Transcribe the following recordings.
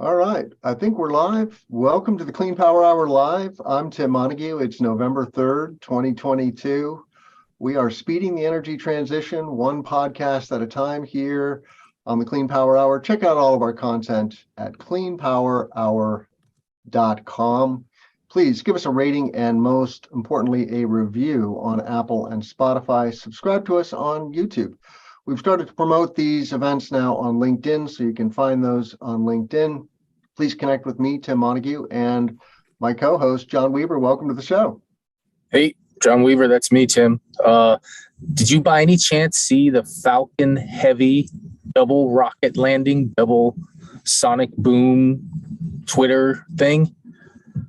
All right, I think we're live. Welcome to the Clean Power Hour Live. I'm Tim Montague. It's November 3rd, 2022. We are speeding the energy transition one podcast at a time here on the Clean Power Hour. Check out all of our content at cleanpowerhour.com. Please give us a rating and, most importantly, a review on Apple and Spotify. Subscribe to us on YouTube. We've started to promote these events now on LinkedIn, so you can find those on LinkedIn. Please connect with me, Tim Montague, and my co-host, John Weaver. Welcome to the show. Hey, John Weaver, that's me, Tim. Did you by any chance see the Falcon Heavy double rocket landing, double sonic boom Twitter thing?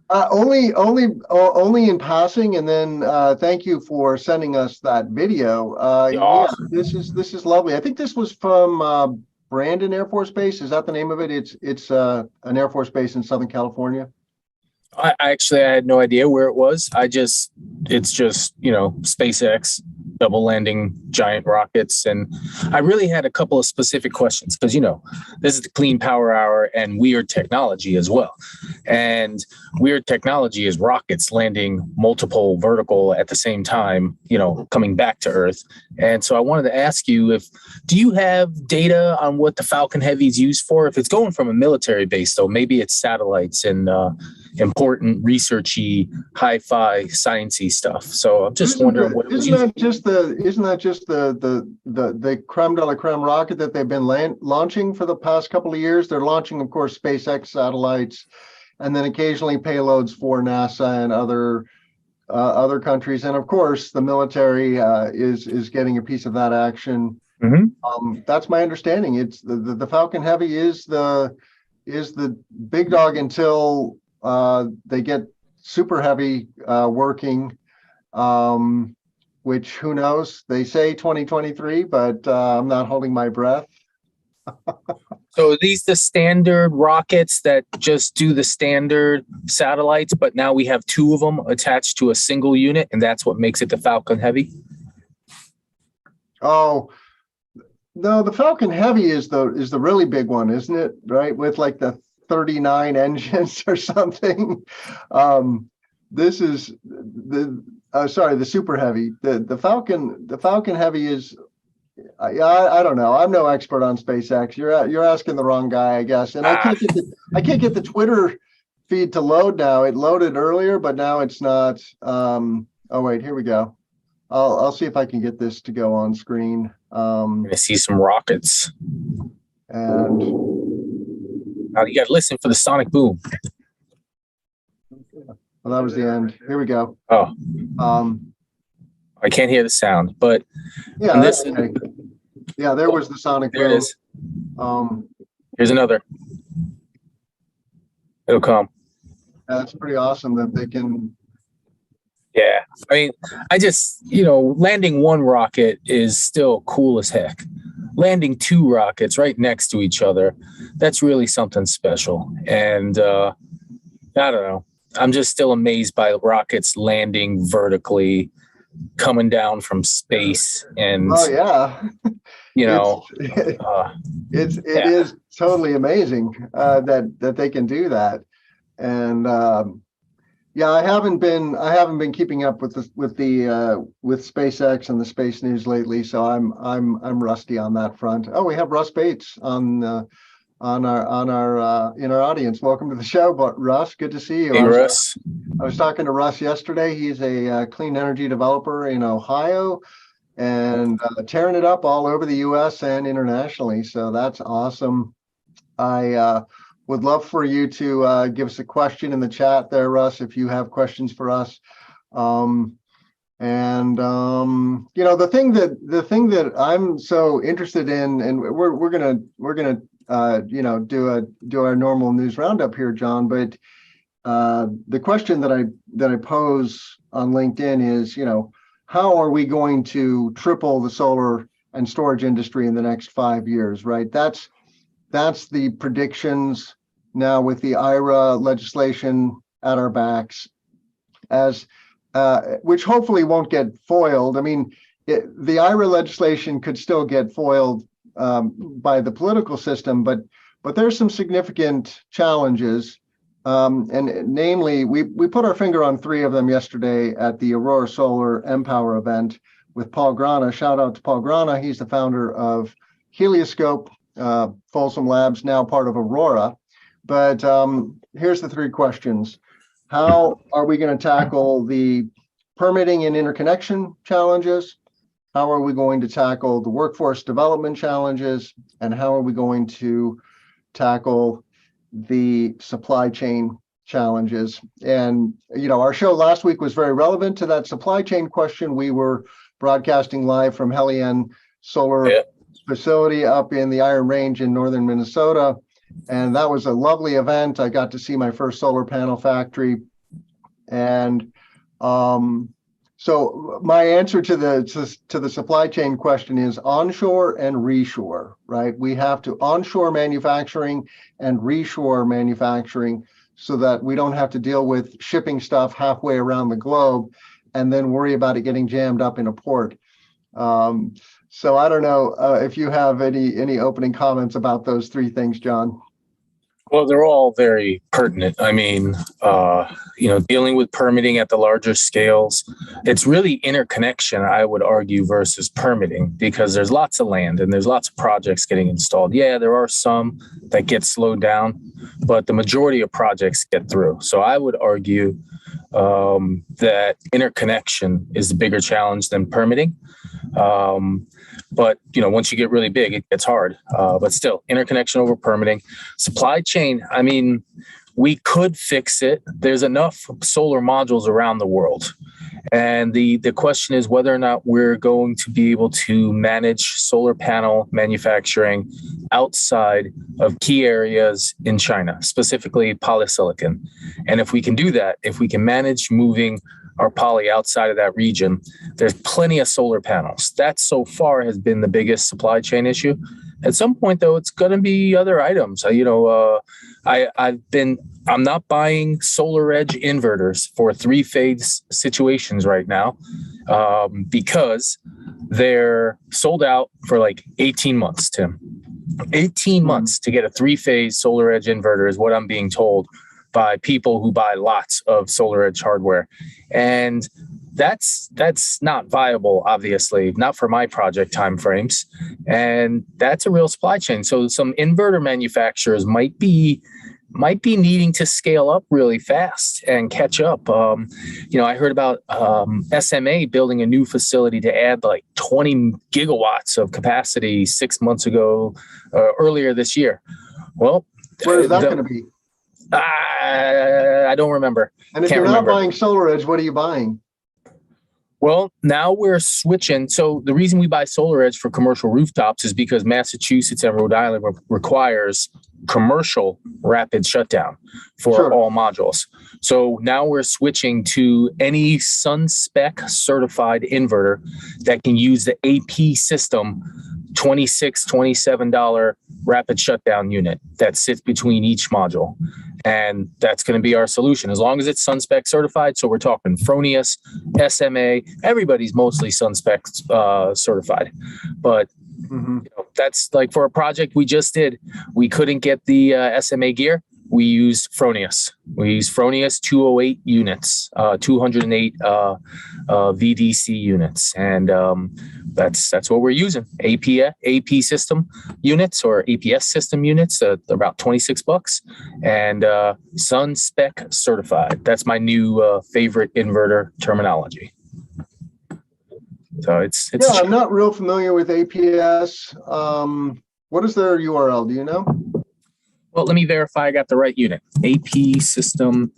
Only in passing, and then thank you for sending us that video. Yeah, this is lovely. I think this was from Brandon Air Force Base. Is that the name of it? It's an Air Force base in Southern California. I had no idea where it was. It's just, SpaceX double landing giant rockets. And I really had a couple of specific questions because, this is the Clean Power Hour and Weird Technology as well. And Weird Technology is rockets landing multiple vertical at the same time, coming back to Earth. And so I wanted to ask you do you have data on what the Falcon Heavy is used for? If it's going from a military base, though, maybe it's satellites and important researchy hi-fi sciencey stuff. So I'm just wondering what isn't that just the creme de la creme rocket that they've been launching for the past couple of years? They're launching, of course, SpaceX satellites, and then occasionally payloads for NASA and other countries. And of course, the military is getting a piece of that action. Mm-hmm. That's my understanding. It's the Falcon Heavy is the big dog until they get Super Heavy working, which who knows? They say 2023, but I'm not holding my breath. So are these the standard rockets that just do the standard satellites, but now we have two of them attached to a single unit, and that's what makes it the Falcon Heavy? Oh, no, the Falcon Heavy is the really big one, isn't it? Right, with like the 39 engines or something. This is the Super Heavy. The Falcon Heavy is. I don't know. I'm no expert on SpaceX. You're asking the wrong guy, I guess. And I can't get the Twitter feed to load now. It loaded earlier, but now it's not. Oh wait, here we go. I'll see if I can get this to go on screen. I see some rockets. And you got to listen for the sonic boom. Well, that was the end. Here we go. Oh. I can't hear the sound, but yeah, there was the sonic boom. There it is. Here's another. It'll come. That's pretty awesome that they can. Yeah, I mean, I just landing one rocket is still cool as heck. Landing two rockets right next to each other, that's really something special. And I don't know. I'm just still amazed by rockets landing vertically, coming down from space. And it is totally amazing that they can do that. And I haven't been keeping up with SpaceX and the space news lately, so I'm rusty on that front. Oh, we have Russ Bates in our audience. Welcome to the show, Russ. Good to see you. Hey, Russ. I was talking to Russ yesterday. He's a clean energy developer in Ohio, and tearing it up all over the U.S. and internationally. So that's awesome. I would love for you to give us a question in the chat there, Russ, if you have questions for us. The thing that I'm so interested in, and we're gonna do our normal news roundup here, John. But the question that I pose on LinkedIn is, how are we going to triple the solar and storage industry in the next 5 years? Right. That's the predictions now with the IRA legislation at our backs, which hopefully won't get foiled. I mean, the IRA legislation could still get foiled by the political system, but but there's some significant challenges. And namely, we put our finger on three of them yesterday at the Aurora Solar Empower event with Paul Grana. Shout out to Paul Grana. He's the founder of Helioscope, Folsom Labs, now part of Aurora. But here's the three questions. How are we going to tackle the permitting and interconnection challenges? How are we going to tackle the workforce development challenges? And how are we going to tackle the supply chain challenges? And, our show last week was very relevant to that supply chain question. We were broadcasting live from Hellion Solar facility up in the Iron Range in northern Minnesota. And that was a lovely event. I got to see my first solar panel factory. And so my answer to the supply chain question is onshore and reshore, right? We have to onshore manufacturing and reshore manufacturing so that we don't have to deal with shipping stuff halfway around the globe and then worry about it getting jammed up in a port. So I don't know if you have any opening comments about those three things, John. Well, they're all very pertinent. I mean, dealing with permitting at the larger scales, it's really interconnection, I would argue, versus permitting, because there's lots of land and there's lots of projects getting installed. Yeah, there are some that get slowed down, but the majority of projects get through. So I would argue that interconnection is the bigger challenge than permitting. But, once you get really big, it gets hard. But still, interconnection over permitting. Supply chain, I mean, we could fix it. There's enough solar modules around the world. And the question is whether or not we're going to be able to manage solar panel manufacturing outside of key areas in China, specifically polysilicon. And if we can do that, if we can manage moving our poly outside of that region, there's plenty of solar panels. That so far has been the biggest supply chain issue. At some point, though, it's going to be other items. I'm not buying solar edge inverters for three-phase situations right now because they're sold out for like 18 months, Tim. 18 months to get a three-phase solar edge inverter is what I'm being told by people who buy lots of solar edge hardware. And that's not viable, obviously, not for my project timeframes. And that's a real supply chain. So some inverter manufacturers might be needing to scale up really fast and catch up. I heard about SMA building a new facility to add like 20 gigawatts of capacity 6 months ago, earlier this year. Well, where is that going to be? I don't remember. And if you're not buying solar edge, what are you buying? Well, now we're switching. So the reason we buy solar edge for commercial rooftops is because Massachusetts and Rhode Island requires commercial rapid shutdown for all modules. So now we're switching to any SunSpec certified inverter that can use the AP system $26, $27 rapid shutdown unit that sits between each module. And that's going to be our solution as long as it's SunSpec certified. So we're talking Fronius, SMA, everybody's mostly SunSpec certified. But that's like for a project we just did, we couldn't get the SMA gear. We used Fronius. We used Fronius 208 units, 208 VDC units. And that's what we're using. AP system units or APS system units, about $26, and SunSpec certified. That's my new favorite inverter terminology. So it's I'm not real familiar with APS. What is their URL? Do you know? Well, let me verify I got the right unit. AP system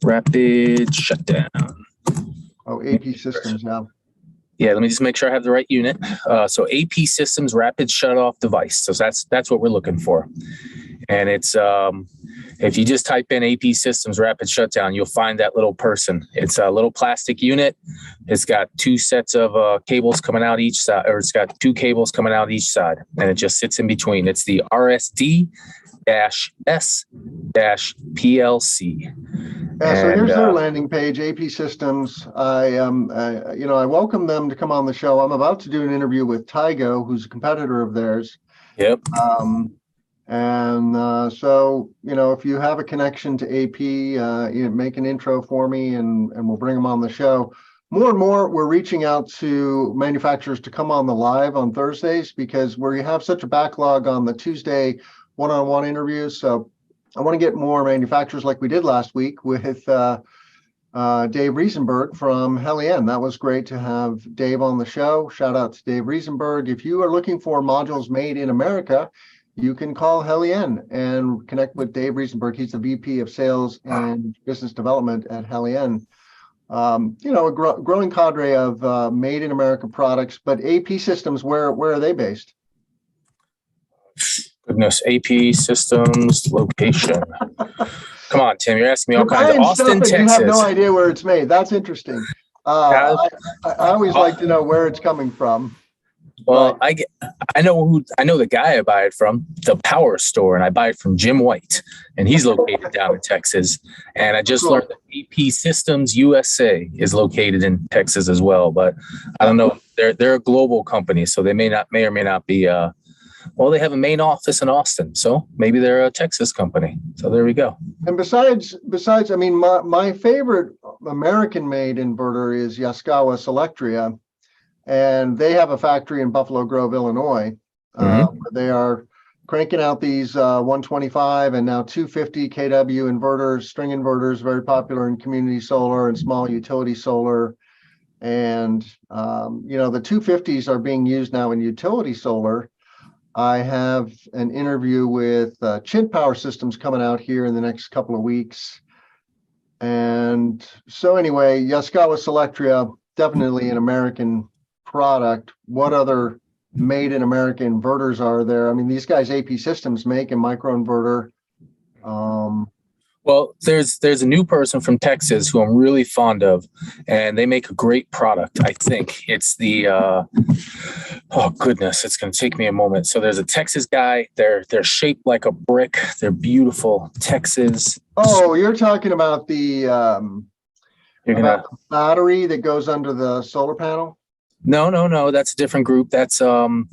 rapid shutdown. Oh, AP systems now. Yeah, let me just make sure I have the right unit. So AP systems rapid shut-off device. So that's what we're looking for. And it's if you just type in AP systems rapid shutdown, you'll find that little person. It's a little plastic unit. It's got two sets of cables coming out each side, or it's got two cables coming out each side, and it just sits in between. It's the RSD-S-PLC. Yeah, so here's their landing page, AP Systems. I welcome them to come on the show. I'm about to do an interview with Tygo, who's a competitor of theirs. Yep. And so, if you have a connection to AP, make an intro for me and we'll bring them on the show. More and more, we're reaching out to manufacturers to come on the live on Thursdays because we have such a backlog on the Tuesday one-on-one interviews. So I want to get more manufacturers like we did last week with Dave Riesenberg from Hellion. That was great to have Dave on the show. Shout out to Dave Riesenberg. If you are looking for modules made in America, you can call Hellion and connect with Dave Riesenberg. He's the VP of Sales and Business Development at Hellion. A growing cadre of made in America products, but AP Systems, where are they based? Goodness, AP Systems location. Come on, Tim, you're asking me all kinds of Austin, Texas. You have no idea where it's made. That's interesting. I always like to know where it's coming from. Well, I know the guy I buy it from, the Power Store, and I buy it from Jim White, and he's located down in Texas. And I just learned that AP Systems USA is located in Texas as well. But I don't know, they're a global company, so they may or may not be. They have a main office in Austin, so maybe they're a Texas company. So there we go. And besides, I mean, my favorite American-made inverter is Yaskawa Selectria. And they have a factory in Buffalo Grove, Illinois, where they are cranking out these 125 and now 250 kW inverters, string inverters, very popular in community solar and small utility solar. And, the 250s are being used now in utility solar. I have an interview with Chint Power Systems coming out here in the next couple of weeks. And so anyway, Yaskawa Selectria, definitely an American product. What other made in America inverters are there? I mean, these guys, AP Systems, make a microinverter. Well, there's a new person from Texas who I'm really fond of, and they make a great product. I think it's the oh goodness, it's going to take me a moment. So there's a Texas guy. They're shaped like a brick. They're beautiful. Texas. Oh, you're talking about the battery that goes under the solar panel? No. That's a different group. That's oh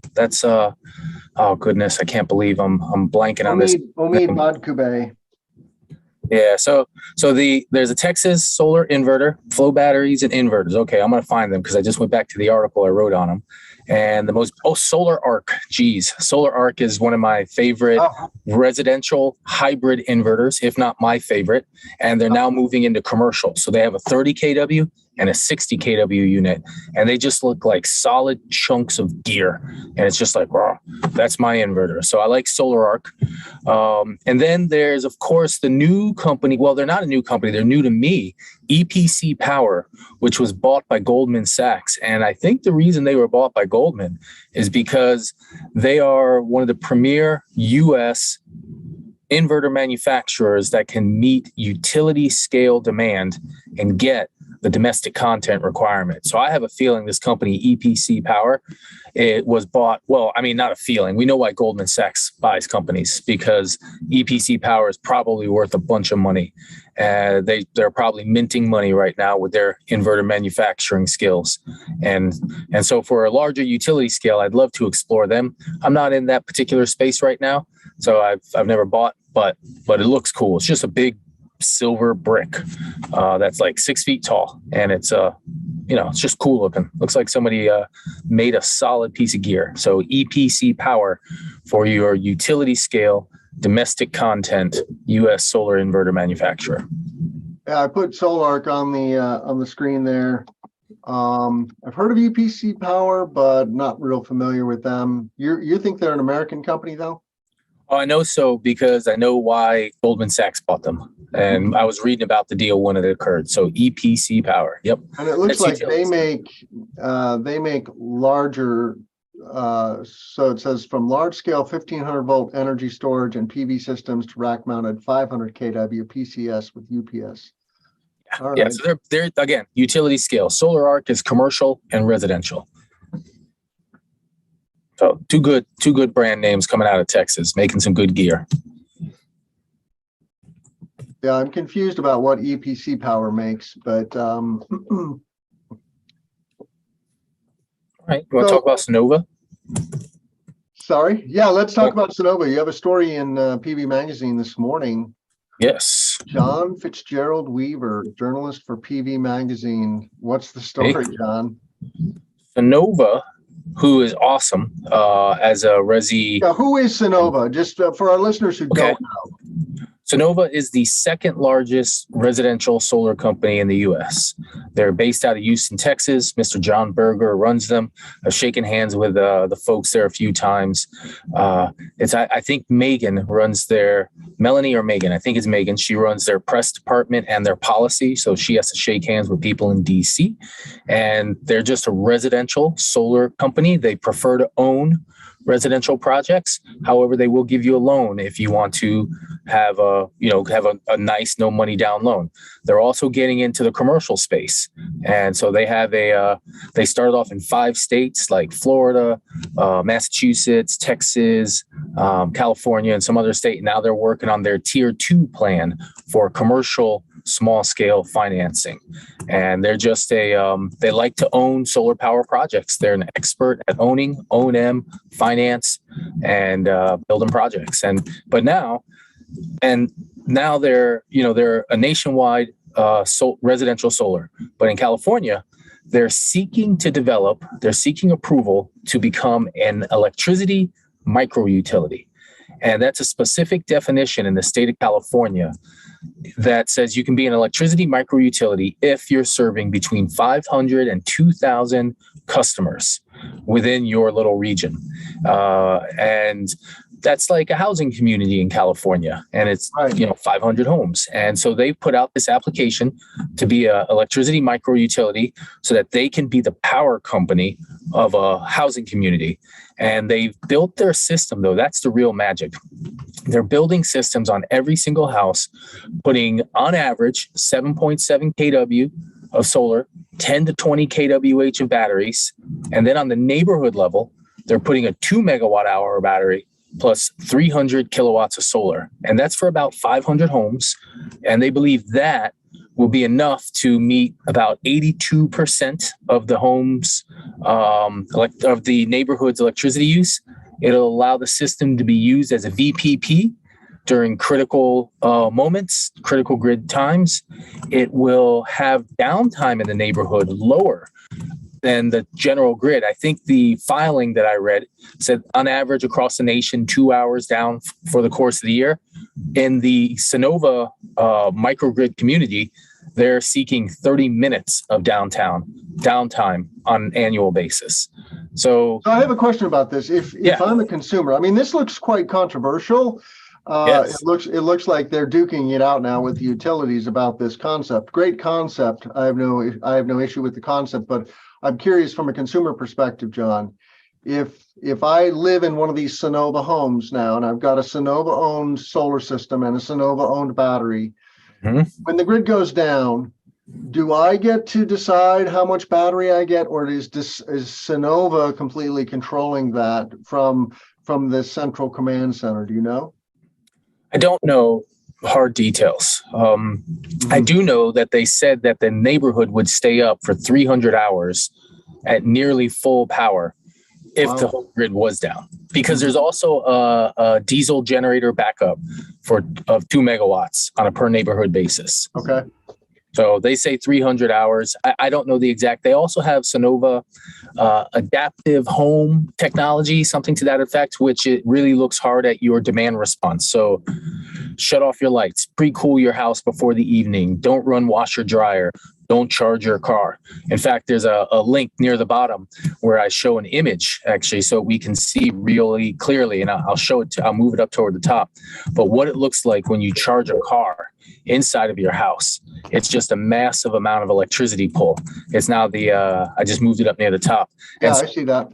goodness, I can't believe I'm blanking on this. Omid Badkube. Yeah, so there's a Texas solar inverter, flow batteries and inverters. Okay, I'm gonna find them because I just went back to the article I wrote on them. And Solar Arc. Geez, Solar Arc is one of my favorite residential hybrid inverters, if not my favorite. And they're now moving into commercial. So they have a 30 kW and a 60 kW unit, and they just look like solid chunks of gear. And it's just like, wow, that's my inverter. So I like Solar Arc. And then there's, of course, the new company. Well, they're not a new company. They're new to me. EPC Power, which was bought by Goldman Sachs. And I think the reason they were bought by Goldman is because they are one of the premier U.S. inverter manufacturers that can meet utility scale demand and get the domestic content requirement. So I have a feeling this company, EPC Power, it was bought. Well, I mean, not a feeling. We know why Goldman Sachs buys companies, because EPC Power is probably worth a bunch of money. They're probably minting money right now with their inverter manufacturing skills. And so for a larger utility scale, I'd love to explore them. I'm not in that particular space right now, so I've never bought, but it looks cool. It's just a big silver brick that's like 6 feet tall, and it's it's just cool looking. Looks like somebody made a solid piece of gear. So EPC Power for your utility scale domestic content U.S. solar inverter manufacturer. Yeah, I put SolarArc on the screen there. I've heard of EPC Power, but not real familiar with them. You think they're an American company though? Oh, I know so, because I know why Goldman Sachs bought them. And I was reading about the deal when it occurred. So EPC Power. Yep. And it looks like they make larger, so it says from large scale 1500 volt energy storage and PV systems to rack mounted 500 kW PCS with UPS. All yeah, right. so they're again, utility scale. SolarArc is commercial and residential. So two good brand names coming out of Texas, making some good gear. Yeah, I'm confused about what EPC Power makes, but All right, you want to talk about Sunnova? Sorry. Yeah, let's talk about Sunnova. You have a story in PV Magazine this morning. Yes. John Fitzgerald Weaver, journalist for PV Magazine. What's the story, John? Sunnova, who is awesome as a resi. Yeah, who is Sunnova? Just for our listeners who don't know. Sunnova is the second largest residential solar company in the U.S. They're based out of Houston, Texas. Mr. John Berger runs them. I've shaken hands with the folks there a few times. I think Megan runs Melanie or Megan. I think it's Megan. She runs their press department and their policy. So she has to shake hands with people in D.C. And they're just a residential solar company. They prefer to own residential projects. However, they will give you a loan if you want to have a nice no money down loan. They're also getting into the commercial space. And so they have they started off in 5 states like Florida, Massachusetts, Texas, California, and some other state. Now they're working on their tier 2 plan for commercial small scale financing. And they're just they like to own solar power projects. They're an expert at owning, O&M, finance, and building projects. But now they're a nationwide residential solar. But in California, they're seeking approval to become an electricity micro utility. And that's a specific definition in the state of California that says you can be an electricity micro utility if you're serving between 500 and 2,000 customers within your little region. And that's like a housing community in California, and it's 500 homes. And so they put out this application to be an electricity micro utility so that they can be the power company of a housing community. And they've built their system, though. That's the real magic. They're building systems on every single house, putting on average 7.7 kW of solar, 10 to 20 kWh of batteries. And then on the neighborhood level, they're putting a 2 megawatt hour battery plus 300 kilowatts of solar. And that's for about 500 homes. And they believe that will be enough to meet about 82% of the homes, of the neighborhood's electricity use. It'll allow the system to be used as a VPP during critical moments, critical grid times. It will have downtime in the neighborhood lower than the general grid. I think the filing that I read said on average across the nation, 2 hours down for the course of the year. In the Sunnova microgrid community, they're seeking 30 minutes of downtime on an annual basis. So I have a question about this. If I'm a consumer, I mean, this looks quite controversial. Yes. It looks like they're duking it out now with the utilities about this concept. Great concept. I have no issue with the concept, but I'm curious from a consumer perspective, John. If I live in one of these Sunnova homes now, and I've got a Sunnova-owned solar system and a Sunnova-owned battery, when the grid goes down, do I get to decide how much battery I get, or is Sunnova completely controlling that from the central command center? Do you know? I don't know hard details. I do know that they said that the neighborhood would stay up for 300 hours at nearly full power if the whole grid was down, because there's also a diesel generator backup of 2 megawatts on a per neighborhood basis. Okay. So they say 300 hours. I don't know the exact. They also have Sunnova adaptive home technology, something to that effect, which it really looks hard at your demand response. So shut off your lights, pre-cool your house before the evening. Don't run washer dryer. Don't charge your car. In fact, there's a link near the bottom where I show an image, actually, so we can see really clearly, and I'll move it up toward the top. But what it looks like when you charge a car inside of your house, it's just a massive amount of electricity pull. It's now I just moved it up near the top. Yeah, I see that.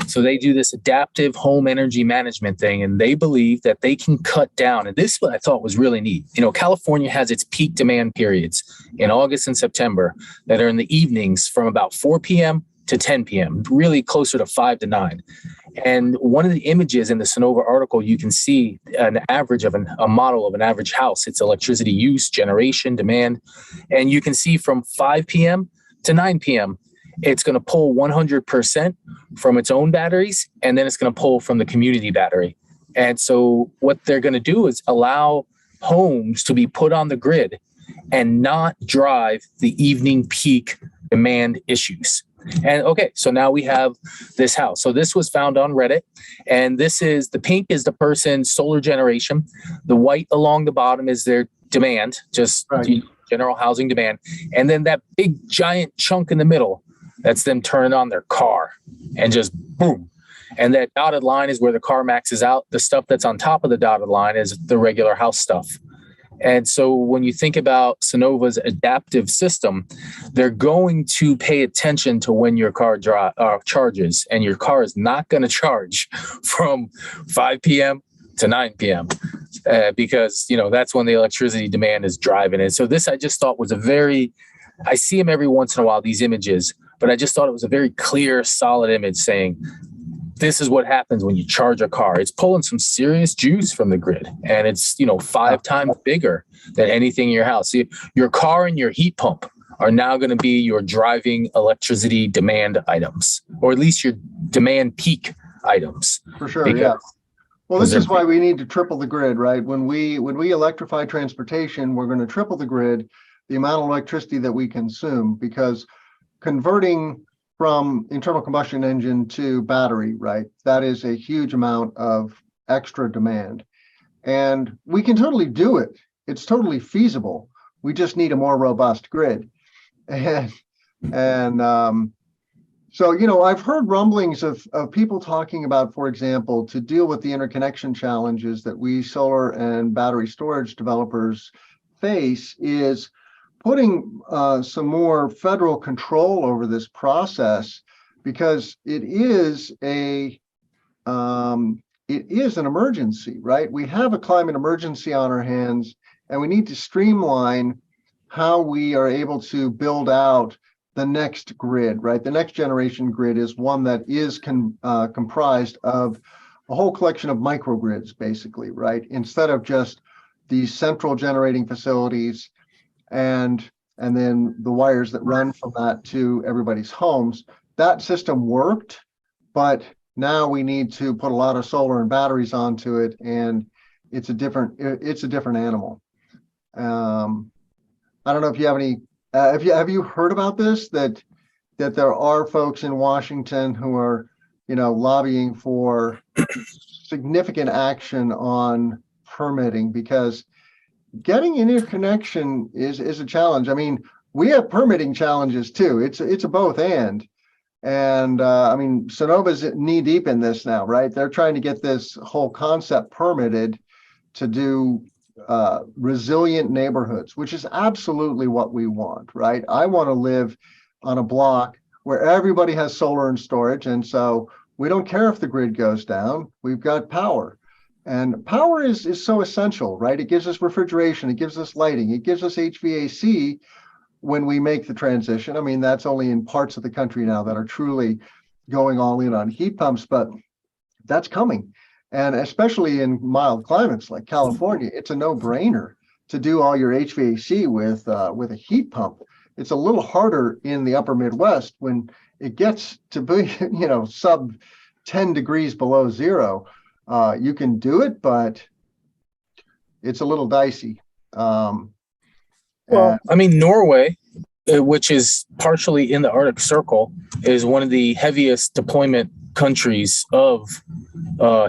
So they do this adaptive home energy management thing, and they believe that they can cut down. And this is what I thought was really neat. California has its peak demand periods in August and September that are in the evenings from about 4 p.m. to 10 p.m., really closer to 5 to 9. And one of the images in the Sunnova article, you can see an average of a model of an average house, its electricity use, generation, demand. And you can see from 5 p.m. to 9 p.m., it's going to pull 100% from its own batteries, and then it's going to pull from the community battery. And so what they're going to do is allow homes to be put on the grid and not drive the evening peak demand issues. And okay, so now we have this house. So this was found on Reddit, and this is the pink is the person's solar generation. The white along the bottom is their demand, just general housing demand. And then that big giant chunk in the middle, that's them turning on their car and just boom. And that dotted line is where the car maxes out. The stuff that's on top of the dotted line is the regular house stuff. And so when you think about Sunnova's adaptive system, they're going to pay attention to when your car charges, and your car is not going to charge from 5 p.m. to 9 p.m. Because, that's when the electricity demand is driving it. So this I just thought was I see them every once in a while, these images, but I just thought it was a very clear, solid image saying, this is what happens when you charge a car. It's pulling some serious juice from the grid, and it's 5 times bigger than anything in your house. So your car and your heat pump are now going to be your driving electricity demand items, or at least your demand peak items. For sure, yeah. Well, this is why we need to triple the grid, right? When we electrify transportation, we're going to triple the grid, the amount of electricity that we consume, because converting from internal combustion engine to battery, right? That is a huge amount of extra demand. And we can totally do it. It's totally feasible. We just need a more robust grid. So, I've heard rumblings of people talking about, for example, to deal with the interconnection challenges that we solar and battery storage developers face is putting some more federal control over this process, because it is an emergency, right? We have a climate emergency on our hands, and we need to streamline how we are able to build out the next grid, right? The next generation grid is one that is comprised of a whole collection of microgrids, basically, right? Instead of just these central generating facilities and then the wires that run from that to everybody's homes. That system worked, but now we need to put a lot of solar and batteries onto it, and it's a different animal. I don't know if you have any. Have you heard about this? That there are folks in Washington who are, lobbying for significant action on permitting, because getting interconnection is a challenge. I mean, we have permitting challenges too. It's a both and Sunnova's knee deep in this now, right? They're trying to get this whole concept permitted to do resilient neighborhoods, which is absolutely what we want, right? I want to live on a block where everybody has solar and storage, and so we don't care if the grid goes down. We've got power. And power is so essential, right? It gives us refrigeration, it gives us lighting, it gives us HVAC when we make the transition. I mean, that's only in parts of the country now that are truly going all in on heat pumps, but that's coming. And especially in mild climates like California, it's a no-brainer to do all your HVAC with a heat pump. It's a little harder in the upper Midwest when it gets to be, sub 10 degrees below zero. You can do it, but it's a little dicey. Norway, which is partially in the Arctic Circle, is one of the heaviest deployment countries of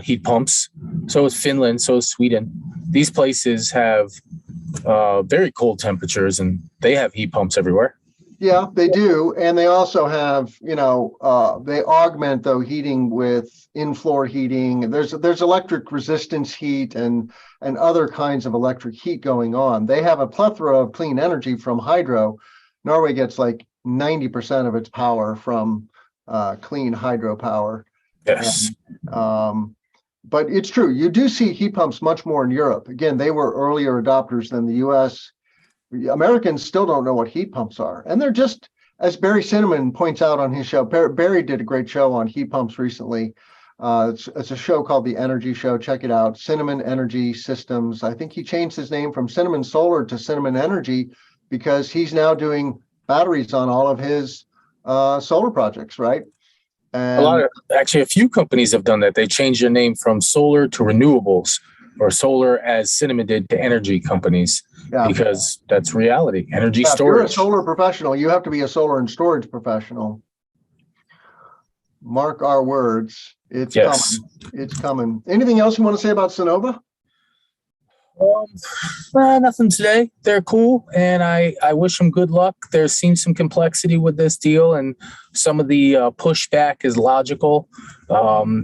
heat pumps. So is Finland, so is Sweden. These places have very cold temperatures, and they have heat pumps everywhere. Yeah, they do. And they also have, they augment the heating with in-floor heating. There's electric resistance heat and other kinds of electric heat going on. They have a plethora of clean energy from hydro. Norway gets like 90% of its power from clean hydropower. Yes. But it's true. You do see heat pumps much more in Europe. Again, they were earlier adopters than the US. Americans still don't know what heat pumps are. And they're just, as Barry Cinnamon points out on his show, Barry did a great show on heat pumps recently. It's a show called The Energy Show. Check it out. Cinnamon Energy Systems. I think he changed his name from Cinnamon Solar to Cinnamon Energy because he's now doing batteries on all of his solar projects, right? A few companies have done that. They changed their name from solar to renewables, or solar, as Cinnamon did, to energy companies, because that's reality. Energy storage. If you're a solar professional, you have to be a solar and storage professional. Mark our words. It's coming. It's coming. Anything else you want to say about Sunnova? Nothing today. They're cool, and I wish them good luck. There seems some complexity with this deal, and some of the pushback is logical.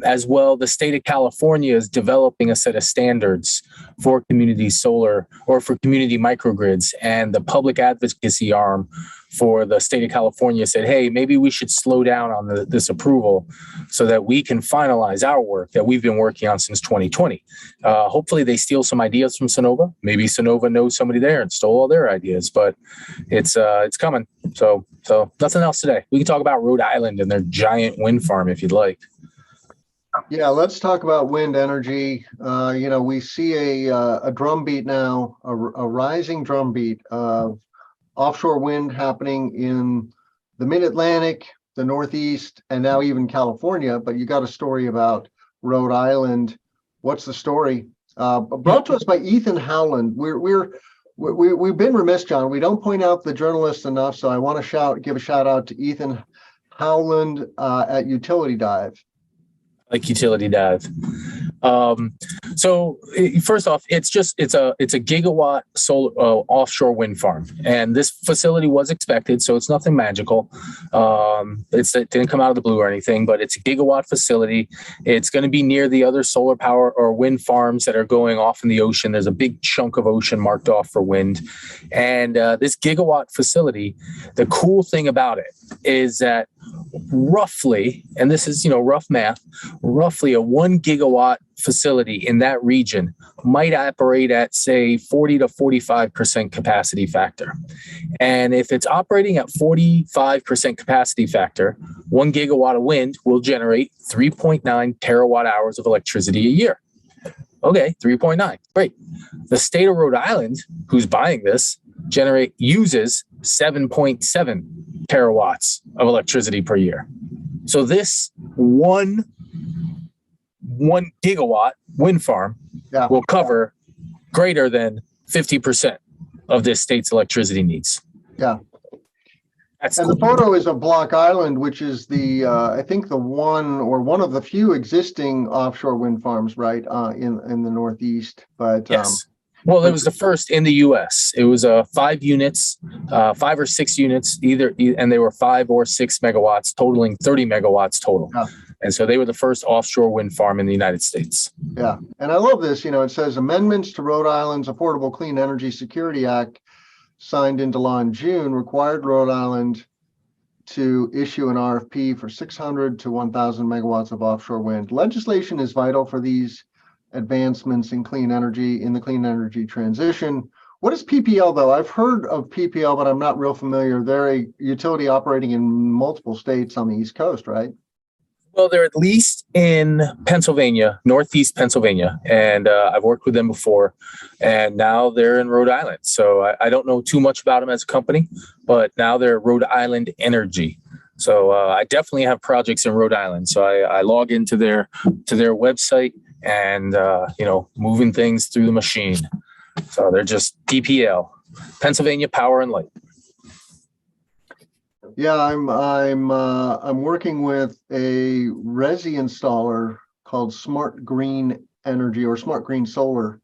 As well, the state of California is developing a set of standards for community solar or for community microgrids, and the public advocacy arm for the state of California said, hey, maybe we should slow down on this approval so that we can finalize our work that we've been working on since 2020. Hopefully they steal some ideas from Sunnova. Maybe Sunnova knows somebody there and stole all their ideas, but it's coming. So nothing else today. We can talk about Rhode Island and their giant wind farm if you'd like. Yeah, let's talk about wind energy. We see a drumbeat now, a rising drumbeat of offshore wind happening in the mid-Atlantic, the Northeast, and now even California. But you got a story about Rhode Island. What's the story? Brought to us by Ethan Howland. We've been remiss, John. We don't point out the journalists enough, so I want to give a shout out to Ethan Howland at Utility Dive. Like Utility Dive. So first off, it's a gigawatt solar offshore wind farm, and this facility was expected, so it's nothing magical. It didn't come out of the blue or anything, but it's a gigawatt facility. It's going to be near the other solar power or wind farms that are going off in the ocean. There's a big chunk of ocean marked off for wind, and this gigawatt facility. The cool thing about it is that roughly, and this is rough math, roughly a 1 gigawatt facility in that region might operate at, say, 40 to 45% capacity factor. And if it's operating at 45% capacity factor, 1 gigawatt of wind will generate 3.9 terawatt hours of electricity a year. Okay, 3.9, great. The state of Rhode Island, who's buying this, uses 7.7 terawatts of electricity per year. So this one gigawatt wind farm will cover greater than 50% of this state's electricity needs. Yeah. That's and cool. The photo is of Block Island, which is I think the one of the few existing offshore wind farms, right, in the Northeast. But yes. Well, it was the first in the U.S. It was 5 units, 5 or 6 units, and they were 5 or 6 megawatts, totaling 30 megawatts total. Yeah. And so they were the first offshore wind farm in the United States. Yeah, and I love this. It says amendments to Rhode Island's Affordable Clean Energy Security Act, signed into law in June, required Rhode Island to issue an RFP for 600 to 1,000 megawatts of offshore wind. Legislation is vital for these advancements in clean energy, in the clean energy transition. What is PPL, though? I've heard of PPL, but I'm not real familiar. They're a utility operating in multiple states on the East Coast, right? Well, they're at least in Pennsylvania, Northeast Pennsylvania, and I've worked with them before, and now they're in Rhode Island. So I don't know too much about them as a company, but now they're Rhode Island Energy. So I definitely have projects in Rhode Island. So I log into their website and moving things through the machine. So they're just PPL, Pennsylvania Power and Light. Yeah, I'm working with a resi installer called Smart Green Energy or Smart Green Solar.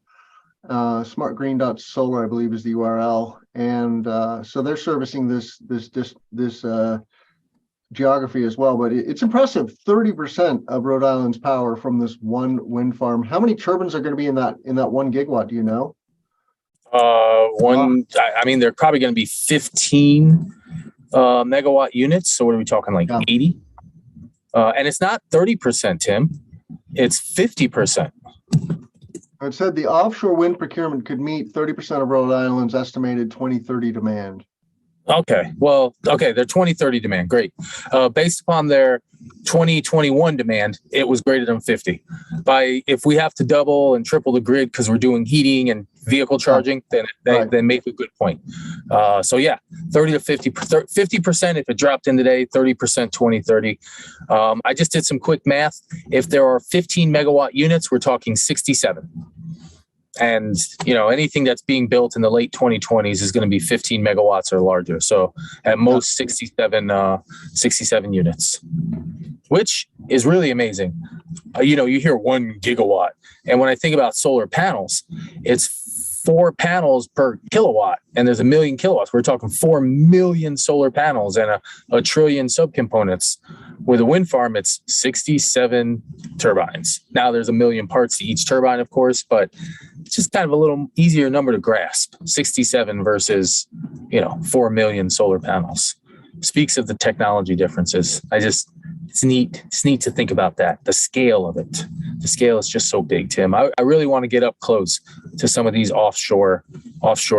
Smartgreen.solar, I believe, is the URL, and so they're servicing this geography as well. But it's impressive. 30% of Rhode Island's power from this one wind farm. How many turbines are going to be in that 1 gigawatt? Do you know? I mean, they're probably going to be 15 megawatt units. So what are we talking, like 80? And it's not 30%, Tim. It's 50%. It said the offshore wind procurement could meet 30% of Rhode Island's estimated 2030 demand. Okay. Well, their 2030 demand, great. Based upon their 2021 demand, it was greater than 50. If we have to double and triple the grid because we're doing heating and vehicle charging, then Right. then make a good point. So yeah, 30 to 50% if it dropped in today, 30% 2030. I just did some quick math. If there are 15 megawatt units, we're talking 67. And anything that's being built in the late 2020s is going to be 15 megawatts or larger. So at most 67 units, which is really amazing. You hear 1 gigawatt, and when I think about solar panels, it's 4 panels per kilowatt, and there's 1 million kilowatts. We're talking 4 million solar panels and a trillion subcomponents. With a wind farm, it's 67 turbines. Now there's 1 million parts to each turbine, of course, but it's just kind of a little easier number to grasp. 67 versus 4 million solar panels. Speaks of the technology differences. It's neat. It's neat to think about that. The scale of it. The scale is just so big, Tim. I really want to get up close to some of these offshore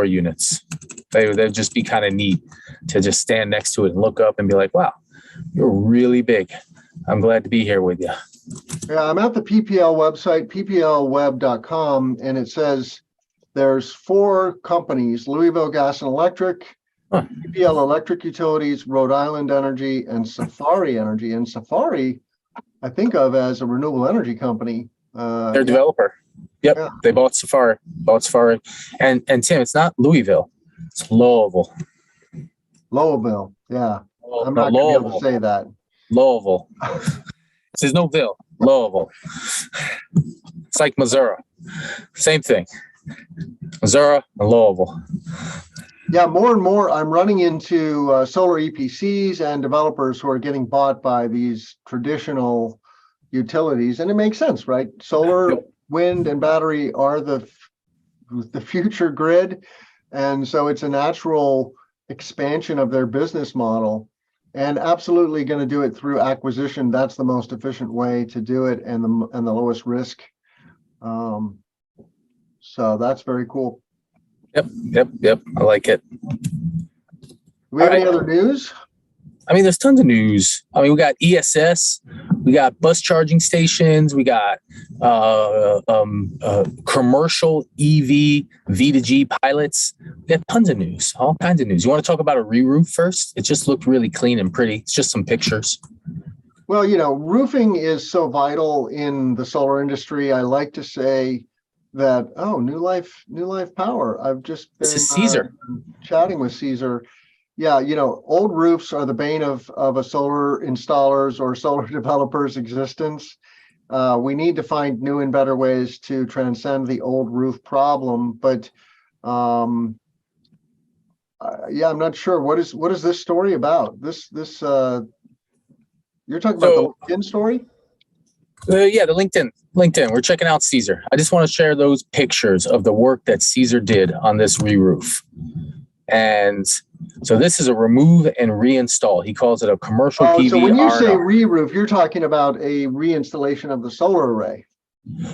units. They'd just be kind of neat to just stand next to it and look up and be like, wow, you're really big. I'm glad to be here with you. Yeah, I'm at the PPL website, pplweb.com, and it says there's 4 companies: Louisville Gas and Electric, PPL Electric Utilities, Rhode Island Energy, and Safari Energy. And Safari, I think of as a renewable energy company. They're a developer. Yep, yeah. They bought Safari. And Tim, it's not Louisville, it's Louisville. Louisville, yeah. I'm not going to be able to say that. Louisville. There's no Ville. Louisville. It's like Missouri. Same thing. Missouri and Louisville. Yeah, more and more I'm running into solar EPCs and developers who are getting bought by these traditional utilities. And it makes sense, right? Solar, wind, and battery are the future grid. And so it's a natural expansion of their business model. And absolutely going to do it through acquisition. That's the most efficient way to do it, and the lowest risk. So that's very cool. Yep. I like it. Do we have any other news? There's tons of news. We got ESS, we got bus charging stations, we got commercial EV V2G pilots. We got tons of news, all kinds of news. You want to talk about a re-roof first? It just looked really clean and pretty. It's just some pictures. Well, roofing is so vital in the solar industry. I like to say that, New Life Power. I've just been chatting with Caesar. Yeah, old roofs are the bane of a solar installer's or solar developer's existence. We need to find new and better ways to transcend the old roof problem. But I'm not sure. What is this story about? This you're talking about the LinkedIn story? Yeah, the LinkedIn. We're checking out Caesar. I just want to share those pictures of the work that Caesar did on this re-roof. And so this is a remove and reinstall. He calls it a commercial PV. So when you say re-roof, you're talking about a reinstallation of the solar array.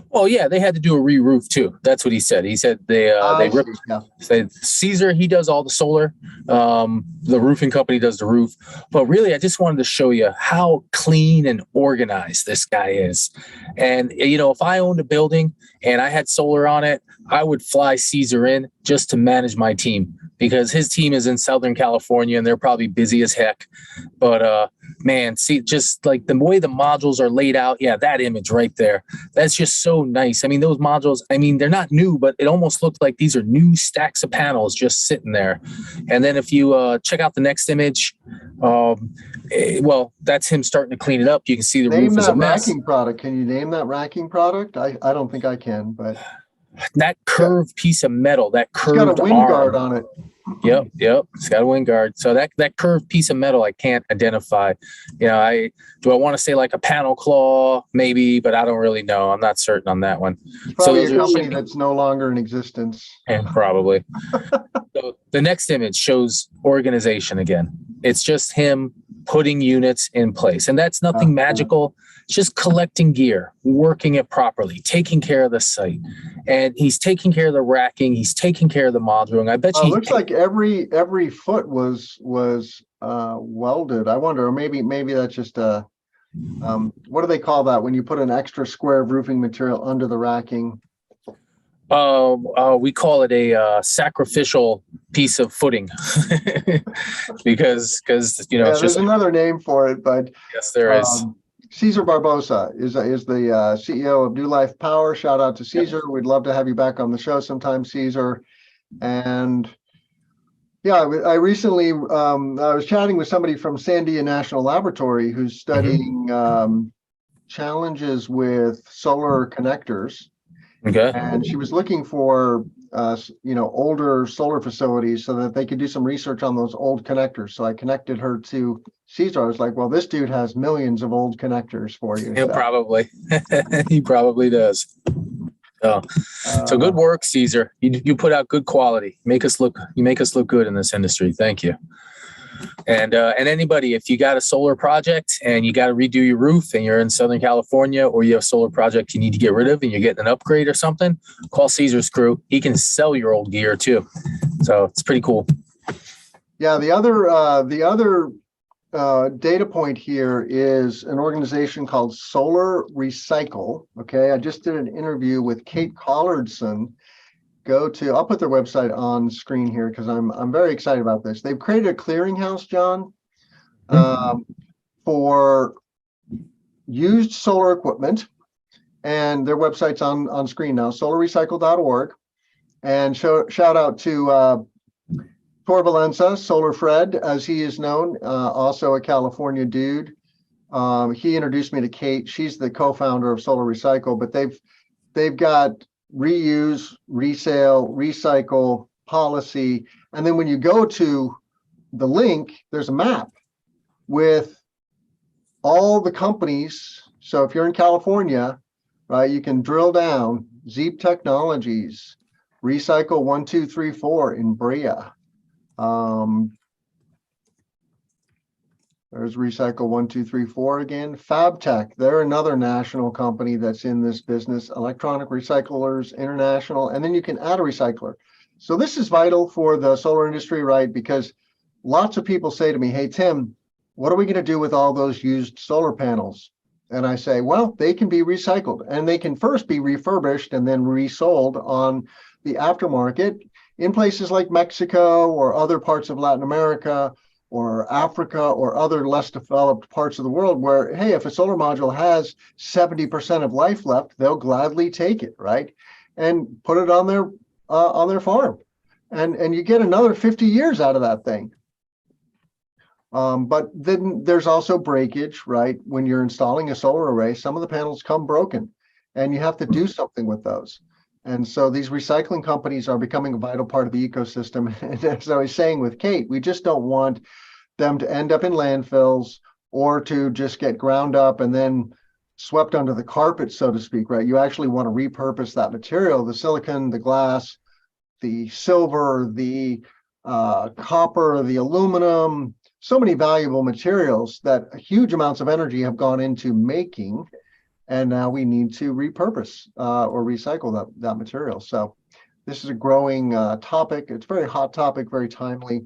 Well, yeah, they had to do a re-roof too. That's what he said. He said they ripped. Yeah. Caesar, he does all the solar. The roofing company does the roof. But really, I just wanted to show you how clean and organized this guy is. And if I owned a building and I had solar on it, I would fly Caesar in just to manage my team, because his team is in Southern California and they're probably busy as heck. But man, see, just like the way the modules are laid out. Yeah, that image right there. That's just so nice. Those modules, they're not new, but it almost looked like these are new stacks of panels just sitting there. And then if you check out the next image, that's him starting to clean it up. You can see the roof is a mess. Racking product. Can you name that racking product? I don't think I can, but that curved piece of metal, that curved it's got a wind guard on it. Yep. It's got a wind guard. So that curved piece of metal, I can't identify. Do I want to say like a panel claw? Maybe, but I don't really know. I'm not certain on that one. Probably a company that's no longer in existence. And probably. So the next image shows organization again. It's just him putting units in place. And that's nothing magical. It's just collecting gear, working it properly, taking care of the site. And he's taking care of the racking. He's taking care of the moduling. I bet you. It looks like every foot was welded. I wonder, or maybe that's just what do they call that when you put an extra square of roofing material under the racking? We call it a sacrificial piece of footing because you know, Yeah, it's there's just another name for it, but yes, there is. Cesar Barbosa is the CEO of New Life Power. Shout out to Cesar. We'd love to have you back on the show sometime, Cesar. And yeah, I recently I was chatting with somebody from Sandia National Laboratory who's studying challenges with solar connectors. Okay. And she was looking for older solar facilities so that they could do some research on those old connectors. So I connected her to Cesar. I was like, well, this dude has millions of old connectors for you. He'll probably, he probably does. Oh, so good work, Caesar. You put out good quality. You make us look good in this industry. Thank you. And anybody, if you got a solar project and you got to redo your roof and you're in Southern California, or you have a solar project you need to get rid of and you're getting an upgrade or something, call Caesar's crew. He can sell your old gear too. So it's pretty cool. Yeah. The other data point here is an organization called Solar Recycle. Okay. I just did an interview with Kate Collardson. I'll put their website on screen here because I'm very excited about this. They've created a clearinghouse, John, for used solar equipment, and their website's on screen now, solarrecycle.org. And shout out to Tor Valenza, Solar Fred, as he is known, also a California dude. He introduced me to Kate. She's the co-founder of Solar Recycle, but they've got reuse, resale, recycle policy. And then when you go to the link, there's a map with all the companies. So if you're in California, right, you can drill down Zeep Technologies, Recycle 1234 in Brea. There's Recycle 1234 again. FabTech, they're another national company that's in this business. Electronic Recyclers International, and then you can add a recycler. So this is vital for the solar industry, right? Because lots of people say to me, hey, Tim, what are we going to do with all those used solar panels? And I say, well, they can be recycled, and they can first be refurbished and then resold on the aftermarket in places like Mexico or other parts of Latin America or Africa or other less developed parts of the world where, hey, if a solar module has 70% of life left, they'll gladly take it, right? And put it on their farm. And you get another 50 years out of that thing. But then there's also breakage, right? When you're installing a solar array, some of the panels come broken and you have to do something with those. And so these recycling companies are becoming a vital part of the ecosystem. And as I was saying with Kate, we just don't want them to end up in landfills or to just get ground up and then swept under the carpet, so to speak, right? You actually want to repurpose that material, the silicon, the glass, the silver, the copper, the aluminum, so many valuable materials that huge amounts of energy have gone into making. And now we need to repurpose or recycle that material. So this is a growing topic. It's a very hot topic, very timely.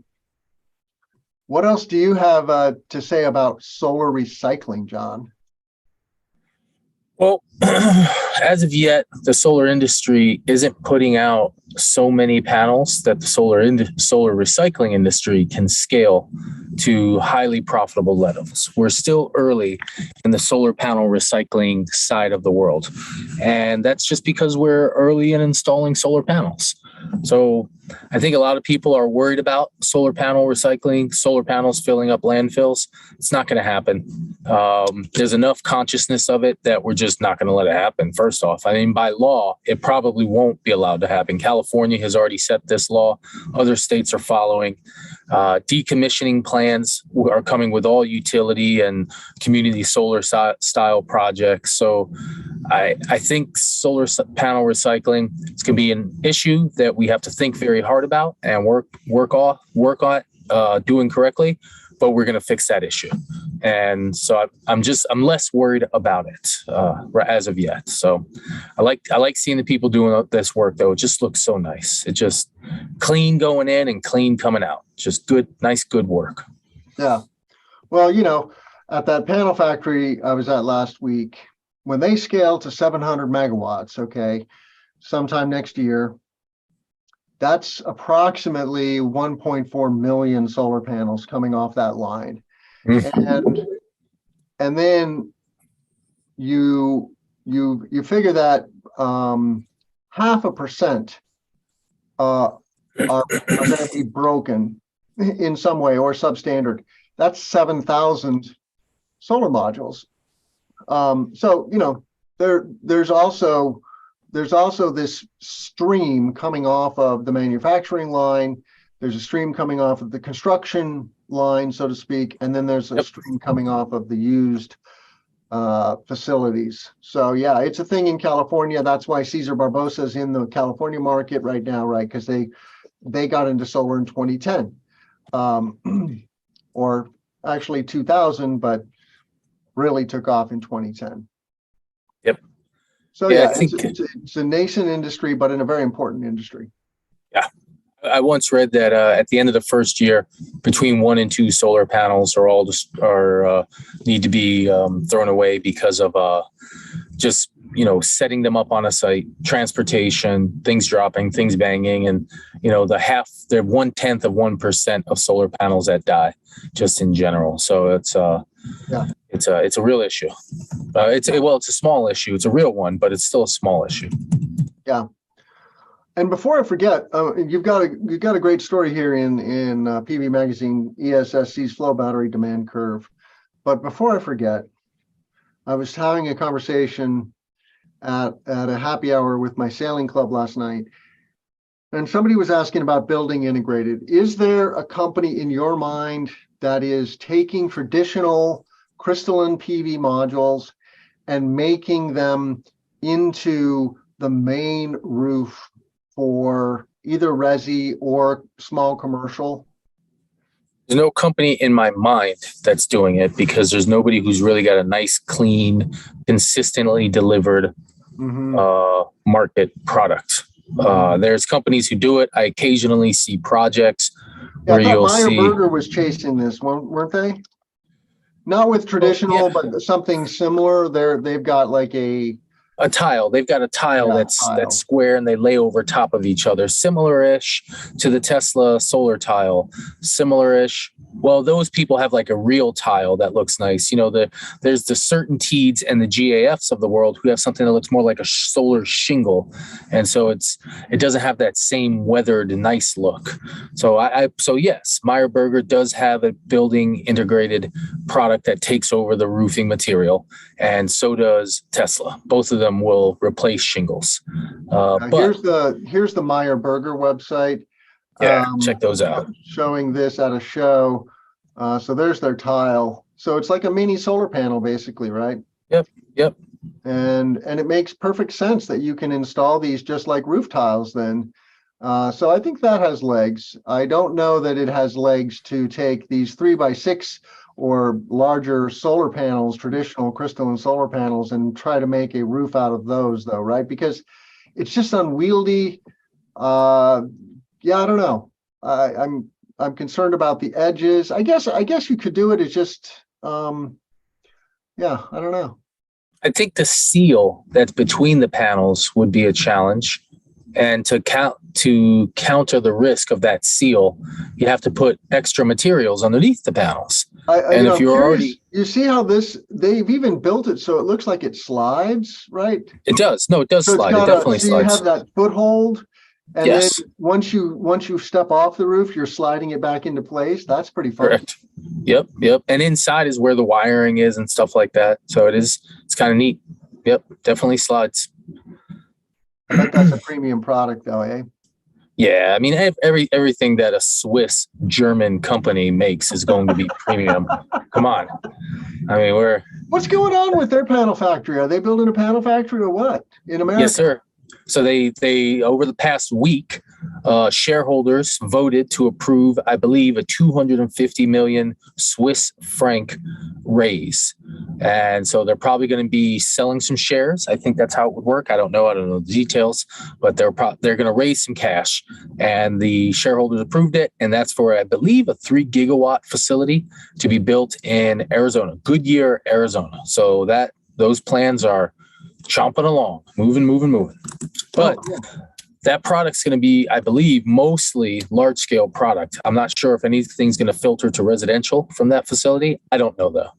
What else do you have to say about solar recycling, John? Well, as of yet, the solar industry isn't putting out so many panels that the solar recycling industry can scale to highly profitable levels. We're still early in the solar panel recycling side of the world. And that's just because we're early in installing solar panels. So I think a lot of people are worried about solar panel recycling, solar panels filling up landfills. It's not going to happen. There's enough consciousness of it that we're just not going to let it happen. First off, I mean, by law, it probably won't be allowed to happen. California has already set this law. Other states are following. Decommissioning plans are coming with all utility and community solar style projects. So I think solar panel recycling is going to be an issue that we have to think very hard about and work on doing correctly. But we're going to fix that issue, and so I'm less worried about it as of yet. So I like seeing the people doing this work, though. It just looks so nice. It just clean going in and clean coming out. Just good, nice, good work. Yeah. Well, at that panel factory I was at last week, when they scale to 700 megawatts, okay, sometime next year. That's approximately 1.4 million solar panels coming off that line. And then you figure that 0.5% are going to be broken in some way or substandard. That's 7,000 solar modules. So, you know, there's also this stream coming off of the manufacturing line. There's a stream coming off of the construction line, so to speak, and then there's a stream coming off of the used facilities. So yeah, it's a thing in California. That's why Cesar Barbosa is in the California market right now, right? Because they got into solar in 2010, or actually 2000, but really took off in 2010. Yep. So yeah, it's a nascent industry, but in a very important industry. Yeah. I once read that at the end of the first year, between 1 and 2 solar panels need to be thrown away because of just, you know, setting them up on a site, transportation, things dropping, things banging, and, you know, they're 0.1% of solar panels that die just in general. So it's a real issue. It's a small issue. It's a real one, but it's still a small issue. Yeah. And before I forget, you've got a great story here in PV Magazine, ESS's flow battery demand curve. But before I forget, I was having a conversation at a happy hour with my sailing club last night, and somebody was asking about building integrated. Is there a company in your mind that is taking traditional crystalline PV modules and making them into the main roof for either resi or small commercial? There's no company in my mind that's doing it, because there's nobody who's really got a nice, clean, consistently delivered market product. There's companies who do it. I occasionally see projects where you'll see. Meyer Burger was chasing this, weren't they? Not with traditional, but something similar. They've got like a tile. They've got a tile that's square, and they lay over top of each other, similar-ish to the Tesla solar tile, similar-ish. Well, those people have like a real tile that looks nice. You know, there's the CertainTeeds and the GAFs of the world who have something that looks more like a solar shingle, and so it doesn't have that same weathered, nice look. So yes, Meyer Burger does have a building integrated product that takes over the roofing material, and so does Tesla. Both of them will replace shingles. Here's the Meyer Burger website. Yeah, check those out. Showing this at a show. So there's their tile. So it's like a mini solar panel, basically, right? Yep. And it makes perfect sense that you can install these just like roof tiles then. So I think that has legs. I don't know that it has legs to take these 3x6 or larger solar panels, traditional crystalline solar panels, and try to make a roof out of those, though, right? Because it's just unwieldy. I don't know. I'm concerned about the edges. I guess you could do it. It's just, I don't know. I think the seal that's between the panels would be a challenge. And to counter the risk of that seal, you have to put extra materials underneath the panels. You see how they've even built it so it looks like it slides, right? It does. No, it does slide. It definitely slides. You have that foothold, and then once you step off the roof, you're sliding it back into place. That's pretty fun. Correct. Yep. And inside is where the wiring is and stuff like that. So it's kind of neat. Yep, definitely slides. I bet that's a premium product, though, eh? Yeah, I mean, everything that a Swiss German company makes is going to be premium. Come on, I mean, what's going on with their panel factory? Are they building a panel factory or what in America? Yes, sir. So they over the past week, shareholders voted to approve, I believe, a 250 million Swiss franc raise. And so they're probably going to be selling some shares. I think that's how it would work. I don't know the details, but they're going to raise some cash, and the shareholders approved it. And that's for, I believe, a 3 gigawatt facility to be built in Arizona, Goodyear, Arizona. So those plans are chomping along, moving. But that product's going to be, I believe, mostly large scale product. I'm not sure if anything's going to filter to residential from that facility. I don't know though.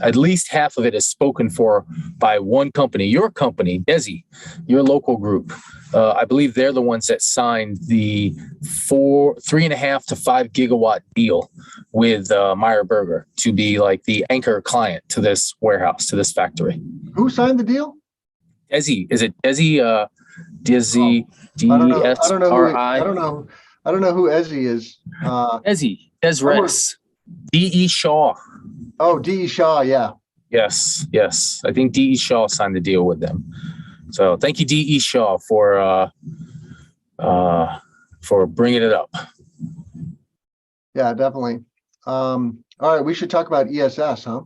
At least half of it is spoken for by one company, your company, Desi, your local group. I believe they're the ones that signed the 3.5 to 5 gigawatt deal with Meyer Burger to be like the anchor client to this warehouse, to this factory. Who signed the deal? Desi, is it Desi? Desi, D-E-S-R-I. I don't know who Ezzy is. Desi, Desres, D.E. Shaw. Oh, D.E. Shaw, yeah. Yes. I think D.E. Shaw signed the deal with them. So thank you, D.E. Shaw, for bringing it up. Yeah, definitely. All right, we should talk about ESS, huh?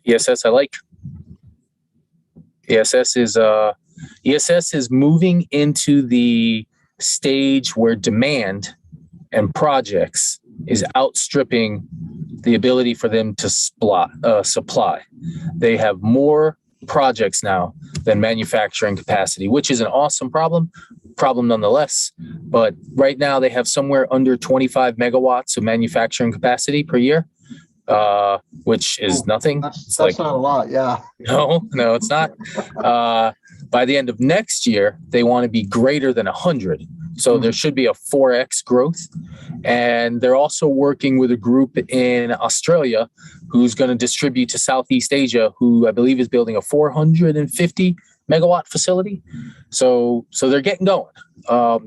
ESS, I like. ESS is moving into the stage where demand and projects is outstripping the ability for them to supply. They have more projects now than manufacturing capacity, which is an awesome problem nonetheless. But right now they have somewhere under 25 megawatts of manufacturing capacity per year, which is nothing. That's not a lot. Yeah. No, it's not. By the end of next year, they want to be greater than 100. So there should be a 4x growth. And they're also working with a group in Australia who's going to distribute to Southeast Asia, who I believe is building a 450 megawatt facility. So they're getting going.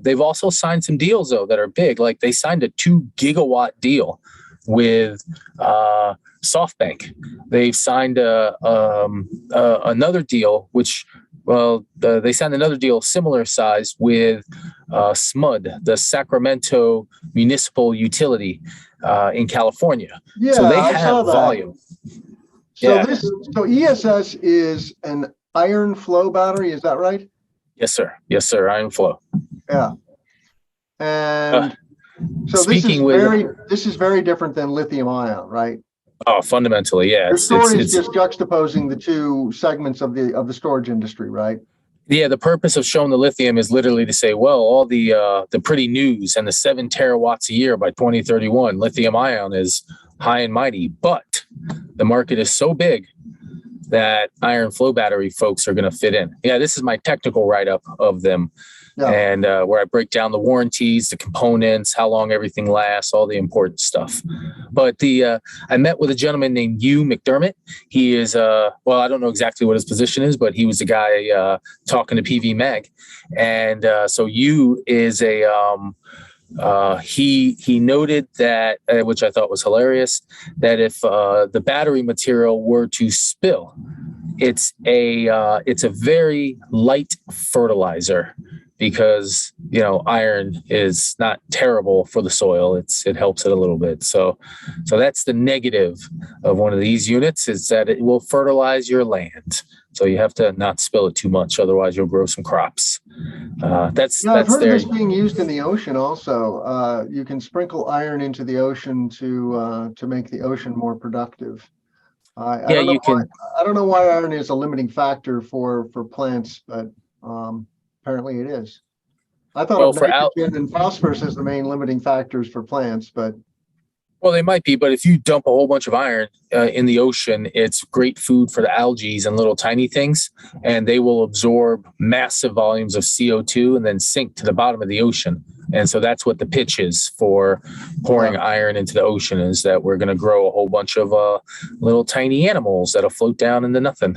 They've also signed some deals, though, that are big. Like they signed a 2 gigawatt deal with SoftBank. They've signed another deal, which, they signed another deal similar size with SMUD, the Sacramento Municipal Utility in California. Yeah, so they I have saw that. volume. So ESS is an iron flow battery, is that right? Yes, sir. Iron flow. Yeah. And so this is very different than lithium ion, right? Oh, fundamentally, yeah. The story is just juxtaposing the two segments of the storage industry, right? Yeah, the purpose of showing the lithium is literally to say, well, all the pretty news and the 7 terawatts a year by 2031, lithium ion is high and mighty, but the market is so big that iron flow battery folks are going to fit in. Yeah, this is my technical write-up of them. Yeah. And where I break down the warranties, the components, how long everything lasts, all the important stuff. But I met with a gentleman named Hugh McDermott. He is, I don't know exactly what his position is, but he was the guy talking to PV Mag. And so Hugh is he noted that, which I thought was hilarious, that if the battery material were to spill, it's a very light fertilizer. Because, iron is not terrible for the soil. It helps it a little bit. So that's the negative of one of these units, is that it will fertilize your land. So you have to not spill it too much. Otherwise, you'll grow some crops. That's I've heard of this being used in the ocean also. You can sprinkle iron into the ocean to make the ocean more productive. I don't know why iron is a limiting factor for plants, but apparently it is. I thought of nitrogen and phosphorus as the main limiting factors for plants, but. Well, they might be, but if you dump a whole bunch of iron in the ocean, it's great food for the algae and little tiny things, and they will absorb massive volumes of CO2 and then sink to the bottom of the ocean. And so that's what the pitch is for pouring iron into the ocean, is that we're going to grow a whole bunch of little tiny animals that'll float down into nothing.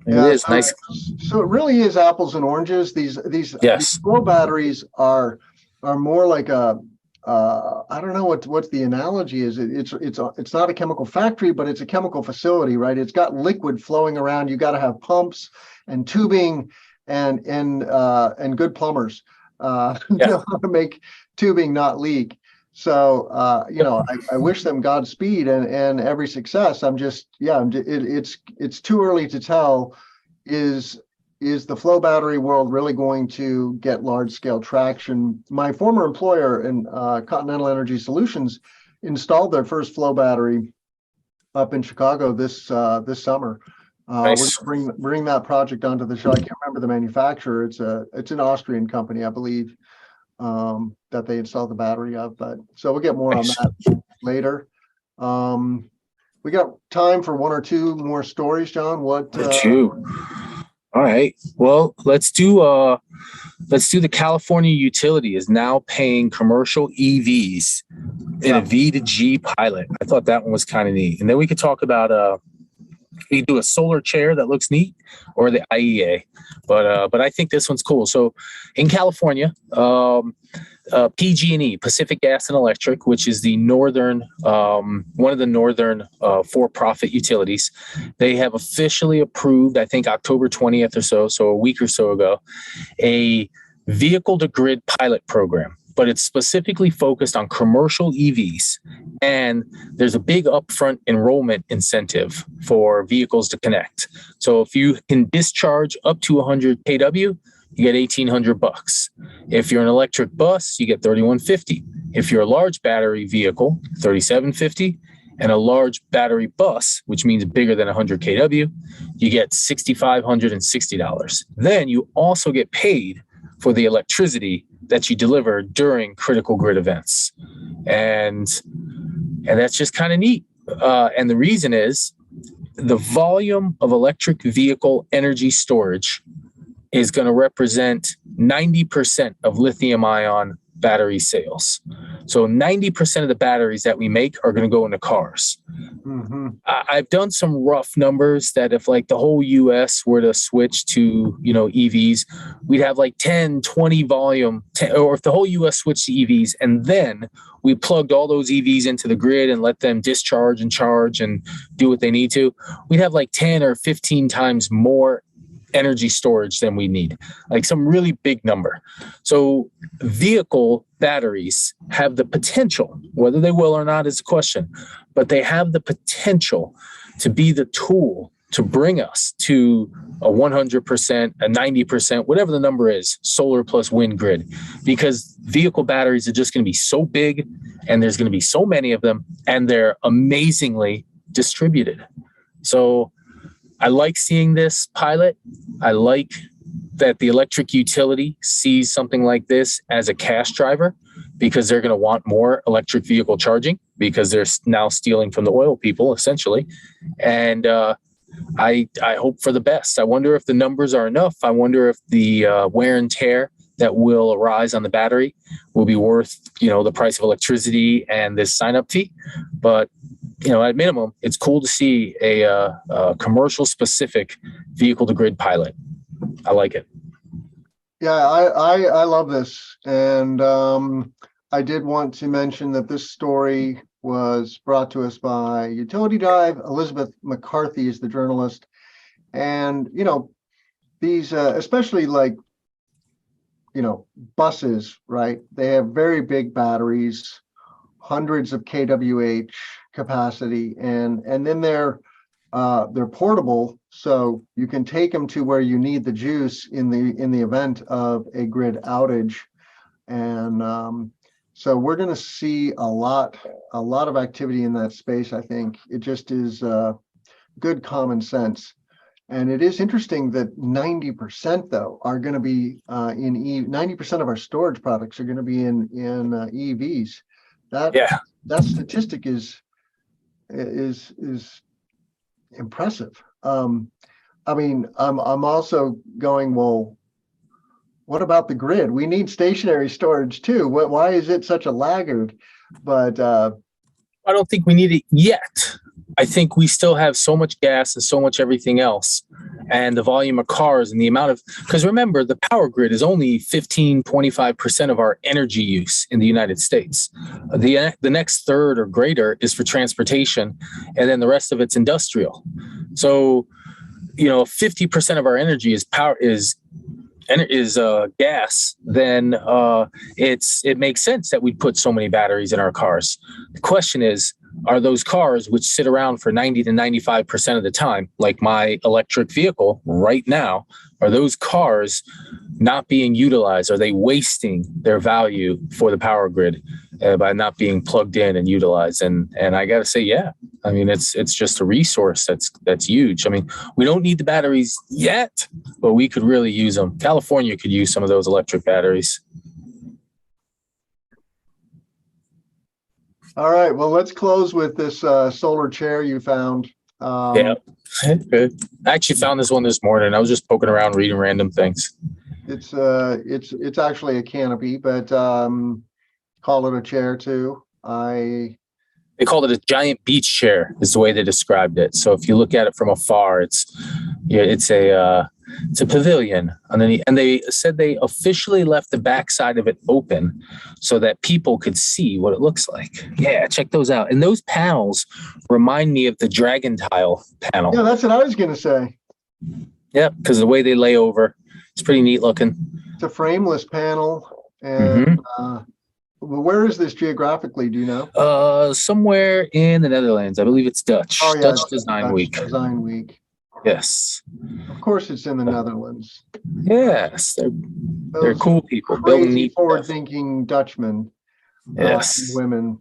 Yeah, it is nice. So it really is apples and oranges. These flow batteries are more like I don't know what the analogy is. It's not a chemical factory, but it's a chemical facility, right? It's got liquid flowing around. You got to have pumps and tubing and good plumbers know how to make tubing not leak. So, I wish them Godspeed and every success. It's too early to tell. Is the flow battery world really going to get large scale traction? My former employer in Continental Energy Solutions installed their first flow battery up in Chicago this summer. We're Nice. gonna bring that project onto the show. I can't remember the manufacturer. It's an Austrian company, I believe, that they installed the battery of. But so we'll get more on Nice. that later. We got time for one or two more stories, John. What? Two. All right. Well, let's do the California utility is now paying commercial EVs in a V to G pilot. I thought that one was kind of neat. And then we could talk about we could do a solar chair that looks neat or the IEA. But I think this one's cool. So in California, PG&E, Pacific Gas and Electric, which is the northern one of the northern for-profit utilities, they have officially approved, I think October 20th or so a week or so ago, a vehicle to grid pilot program, but it's specifically focused on commercial EVs. And there's a big upfront enrollment incentive for vehicles to connect. So if you can discharge up to 100 kW, you get $1,800. If you're an electric bus, you get $3,150. If you're a large battery vehicle, $3,750. And a large battery bus, which means bigger than 100 kW, you get $6,560. Then you also get paid for the electricity that you deliver during critical grid events. And that's just kind of neat. And the reason is the volume of electric vehicle energy storage is going to represent 90% of lithium ion battery sales. So 90% of the batteries that we make are going to go into cars. Mm-hmm. I've done some rough numbers that if like the whole US were to switch to, EVs, we'd have like 10, 20 volume, or if the whole US switched to EVs and then we plugged all those EVs into the grid and let them discharge and charge and do what they need to, we'd have like 10 or 15 times more energy storage than we need, like some really big number. So vehicle batteries have the potential, whether they will or not is a question, but they have the potential to be the tool to bring us to a 100%, a 90%, whatever the number is, solar plus wind grid, because vehicle batteries are just going to be so big and there's going to be so many of them and they're amazingly distributed. So I like seeing this pilot. I like that the electric utility sees something like this as a cash driver because they're going to want more electric vehicle charging because they're now stealing from the oil people, essentially. And I hope for the best. I wonder if the numbers are enough. I wonder if the wear and tear that will arise on the battery will be worth, the price of electricity and this sign-up fee. But at minimum, it's cool to see a commercial specific vehicle to grid pilot. I like it. Yeah, I love this. And I did want to mention that this story was brought to us by Utility Dive. Elizabeth McCarthy is the journalist. And, these, especially like, buses, right? They have very big batteries, hundreds of kWh capacity, and then they're portable, so you can take them to where you need the juice in the event of a grid outage. And so we're going to see a lot of activity in that space. I think it just is good common sense. And it is interesting that 90% though are going to be 90% of our storage products are going to be in EVs. That statistic is impressive. I mean, I'm also going, well, what about the grid? We need stationary storage too. Why is it such a laggard? But I don't think we need it yet. I think we still have so much gas and so much everything else, and the volume of cars and the amount of, because remember, the power grid is only 15-25% of our energy use in the United States. The next third or greater is for transportation, and then the rest of it's industrial. So, 50% of our energy is gas, then it makes sense that we put so many batteries in our cars. The question is, are those cars which sit around for 90 to 95% of the time, like my electric vehicle right now. Are those cars not being utilized? Are they wasting their value for the power grid by not being plugged in and utilized? And I got to say, yeah. I mean, it's just a resource that's huge. I mean, we don't need the batteries yet, but we could really use them. California could use some of those electric batteries. All right. Well, let's close with this solar chair you found. Yeah. I actually found this one this morning. I was just poking around reading random things. It's actually a canopy, but call it a chair too. They called it a giant beach chair is the way they described it. So if you look at it from afar, it's a pavilion. And they said they officially left the backside of it open so that people could see what it looks like. Yeah, check those out. And those panels remind me of the Dragon Tile panel. Yeah, that's what I was going to say. Yeah, because the way they lay over, it's pretty neat looking. It's a frameless panel. And where is this geographically? Do you know? Somewhere in the Netherlands. I believe it's Dutch. Oh, yeah, Dutch Design Dutch Week. Design Week. Yes. Of course, it's in the Netherlands. Yes, they're cool people. Building Crazy, neat forward-thinking Dutchmen. Yes. Women.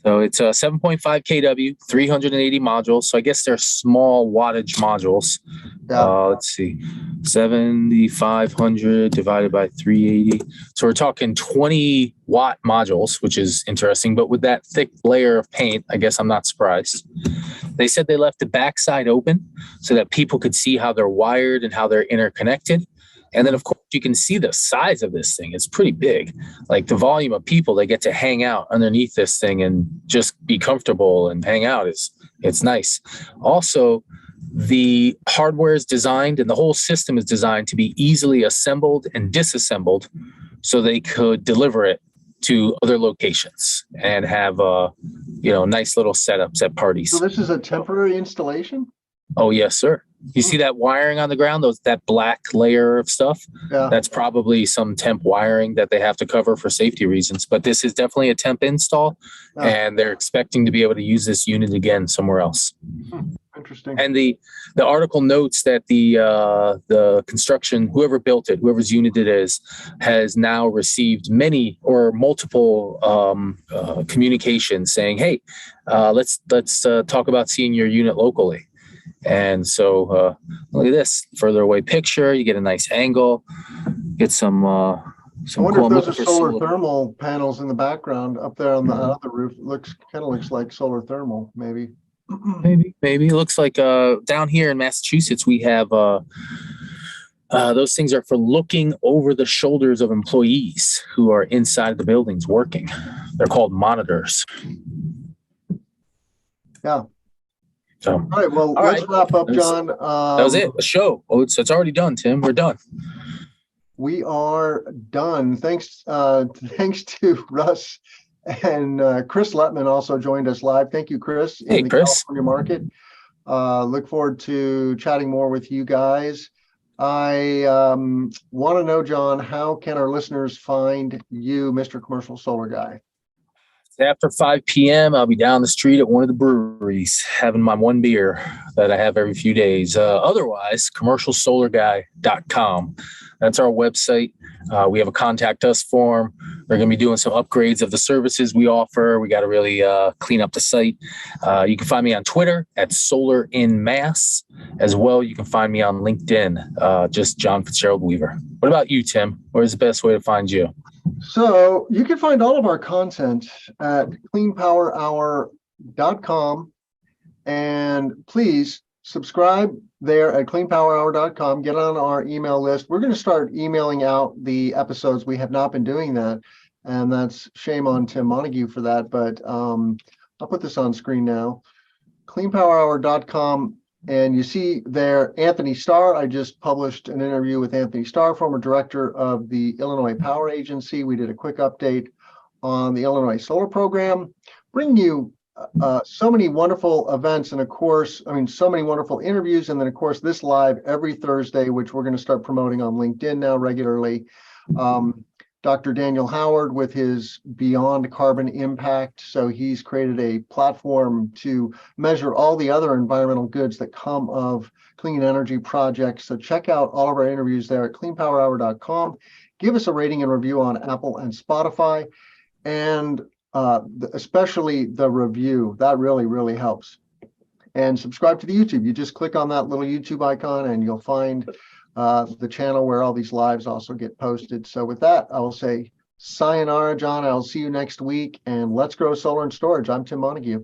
So it's a 7.5 kW, 380 modules. So I guess they're small wattage modules. Yeah. Let's see, 7,500 divided by 380. So we're talking 20 watt modules, which is interesting. But with that thick layer of paint, I guess I'm not surprised. They said they left the backside open so that people could see how they're wired and how they're interconnected. And then, of course, you can see the size of this thing. It's pretty big. Like the volume of people that get to hang out underneath this thing and just be comfortable and hang out it's nice. Also, the hardware is designed and the whole system is designed to be easily assembled and disassembled so they could deliver it to other locations and have nice little setups at parties. So this is a temporary installation? Oh, yes, sir. You see that wiring on the ground, that black layer of stuff? Yeah. That's probably some temp wiring that they have to cover for safety reasons. But this is definitely a temp install, and they're expecting to be able to use this unit again somewhere else. Interesting. And the article notes that the construction, whoever built it, whoever's unit it is, has now received many or multiple communications saying, "Hey, let's talk about seeing your unit locally." And so look at this further away picture. You get a nice angle, get some I wonder cool, if those are solar thermal panels in the background up there on the other roof. It kind of looks like solar thermal, maybe. Maybe it looks like down here in Massachusetts we have those things are for looking over the shoulders of employees who are inside of the buildings working. They're called monitors. Yeah. So, all right. Well, let's wrap up, John. That was it. The show. Oh, it's already done, Tim. We're done. We are done. Thanks to Russ and Chris Lettman also joined us live. Thank you, Chris. Hey, in the Chris. California market. Look forward to chatting more with you guys. I want to know, John, how can our listeners find you, Mr. Commercial Solar Guy? After 5 p.m., I'll be down the street at one of the breweries having my one beer that I have every few days. Otherwise, commercialsolarguy.com. That's our website. We have a contact us form. We're going to be doing some upgrades of the services we offer. We got to really clean up the site. You can find me on Twitter at Solar in Mass. As well, you can find me on LinkedIn, just John Fitzgerald Weaver. What about you, Tim? Where's the best way to find you? So you can find all of our content at cleanpowerhour.com, and please subscribe there at cleanpowerhour.com. Get on our email list. We're going to start emailing out the episodes. We have not been doing that, and that's shame on Tim Montague for that, but I'll put this on screen now. cleanpowerhour.com. And you see there, Anthony Starr. I just published an interview with Anthony Starr, former director of the Illinois Power Agency. We did a quick update on the Illinois Solar Program, bringing you so many wonderful events and, of course, so many wonderful interviews. And then, of course, this live every Thursday, which we're going to start promoting on LinkedIn now regularly. Dr. Daniel Howard with his Beyond Carbon Impact. So he's created a platform to measure all the other environmental goods that come of clean energy projects. So check out all of our interviews there at cleanpowerhour.com. Give us a rating and review on Apple and Spotify, and especially the review. That really, really helps. And subscribe to the YouTube. You just click on that little YouTube icon and you'll find the channel where all these lives also get posted. So with that, I will say sayonara, John. I'll see you next week, and let's grow solar and storage. I'm Tim Montague.